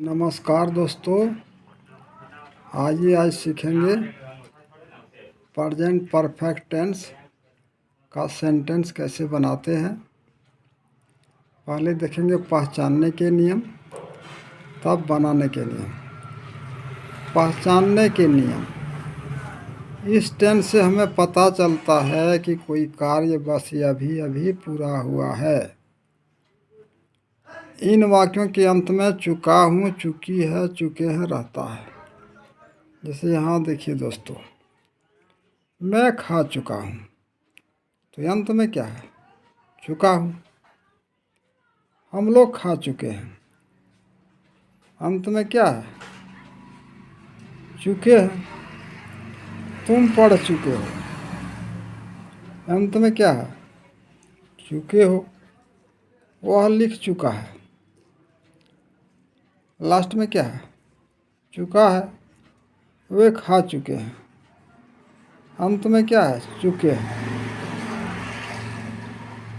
नमस्कार दोस्तों, आज सीखेंगे प्रेजेंट परफेक्ट टेंस का सेंटेंस कैसे बनाते हैं। पहले देखेंगे पहचानने के नियम, तब बनाने के नियम। पहचानने के नियम, इस टेंस से हमें पता चलता है कि कोई कार्य बस अभी अभी पूरा हुआ है। इन वाक्यों के अंत में चुका हूँ, चुकी है, चुके हैं रहता है। जैसे यहाँ देखिए दोस्तों, मैं खा चुका हूँ, तो अंत में क्या है? चुका हूँ। हम लोग खा चुके हैं, अंत में क्या है? चुके हैं। तुम पढ़ चुके हो, अंत में क्या है? चुके हो। वह लिख चुका है, लास्ट में क्या है? चुका है। वे खा चुके हैं, अंत में क्या है? चुके हैं।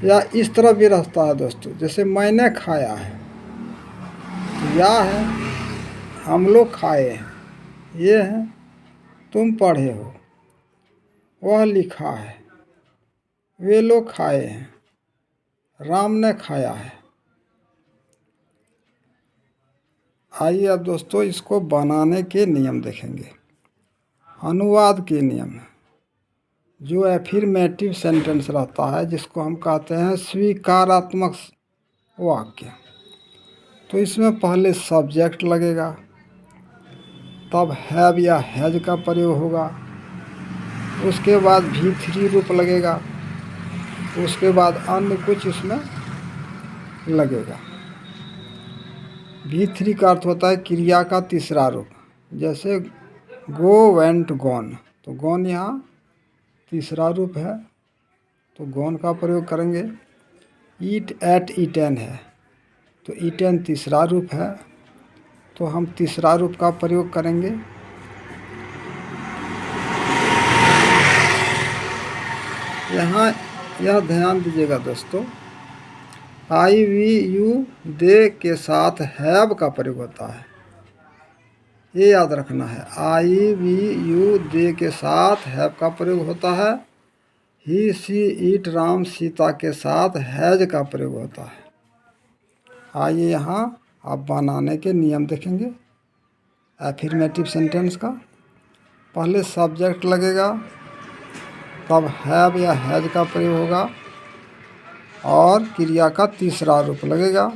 या इस तरह भी रहता है दोस्तों, जैसे मैंने खाया है, तो या है हम लोग खाए हैं, ये है तुम पढ़े हो, वह लिखा है, वे लोग खाए हैं, राम ने खाया है। आइए अब दोस्तों इसको बनाने के नियम देखेंगे। अनुवाद के नियम, जो एफर्मेटिव सेंटेंस रहता है, जिसको हम कहते हैं स्वीकारात्मक वाक्य, तो इसमें पहले सब्जेक्ट लगेगा, तब हैव या हैज का प्रयोग होगा, उसके बाद V3 रूप लगेगा, उसके बाद अन्य कुछ इसमें लगेगा। V3 का अर्थ होता है क्रिया का तीसरा रूप। जैसे गो, वेंट, गॉन, तो गॉन यहाँ तीसरा रूप है, तो गॉन का प्रयोग करेंगे। ईट, एट, ईटेन है, तो ईटेन तीसरा रूप है, तो हम तीसरा रूप का प्रयोग करेंगे। यहाँ यह ध्यान दीजिएगा दोस्तों, आई, वी, यू, दे के साथ हैव का प्रयोग होता है, ये याद रखना है। आई, वी, यू, दे के साथ हैव का प्रयोग होता है। ही, सी, इट, राम, सीता के साथ हैज का प्रयोग होता है। आइए यहाँ आप बनाने के नियम देखेंगे एफर्मेटिव सेंटेंस का। पहले सब्जेक्ट लगेगा, तब हैव या हैज का प्रयोग होगा, और क्रिया का तीसरा रूप लगेगा,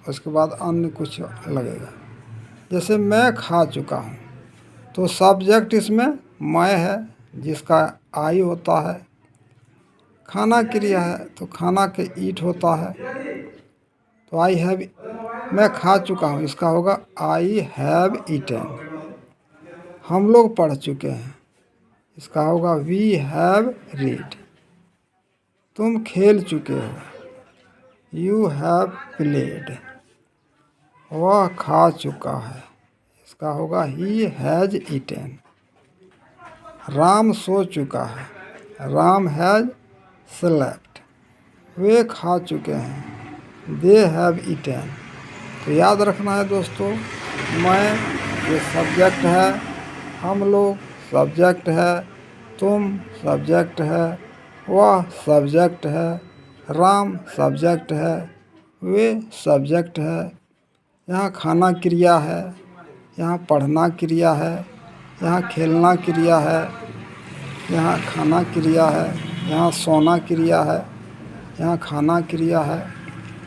उसके बाद अन्य कुछ लगेगा। जैसे मैं खा चुका हूँ, तो सब्जेक्ट इसमें मैं है, जिसका आई होता है। खाना क्रिया है, तो खाना के ईट होता है, तो आई हैव, मैं खा चुका हूँ, इसका होगा आई हैव ईटेन। हम लोग पढ़ चुके हैं, इसका होगा वी हैव रीड। तुम खेल चुके हो, यू हैव प्लेड। वह खा चुका है, इसका होगा ही हैज ईटेन। राम सो चुका है, राम हैज स्लेप्ट। वे खा चुके हैं, दे हैव ईटेन। तो याद रखना है दोस्तों, मैं ये सब्जेक्ट है, हम लोग सब्जेक्ट है, तुम सब्जेक्ट है, वह सब्जेक्ट है, राम सब्जेक्ट है, वे सब्जेक्ट है। यहाँ खाना क्रिया है, यहाँ पढ़ना क्रिया है, यहाँ खेलना क्रिया है, यहाँ खाना क्रिया है, यहाँ सोना क्रिया है, यहाँ खाना क्रिया है।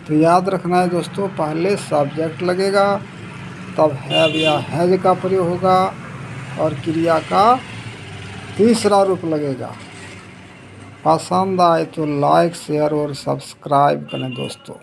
तो याद रखना है दोस्तों, पहले सब्जेक्ट लगेगा, तब हैव या हैज का प्रयोग होगा, और क्रिया का तीसरा रूप लगेगा। पसंद आए तो लाइक, शेयर और सब्सक्राइब करें दोस्तों।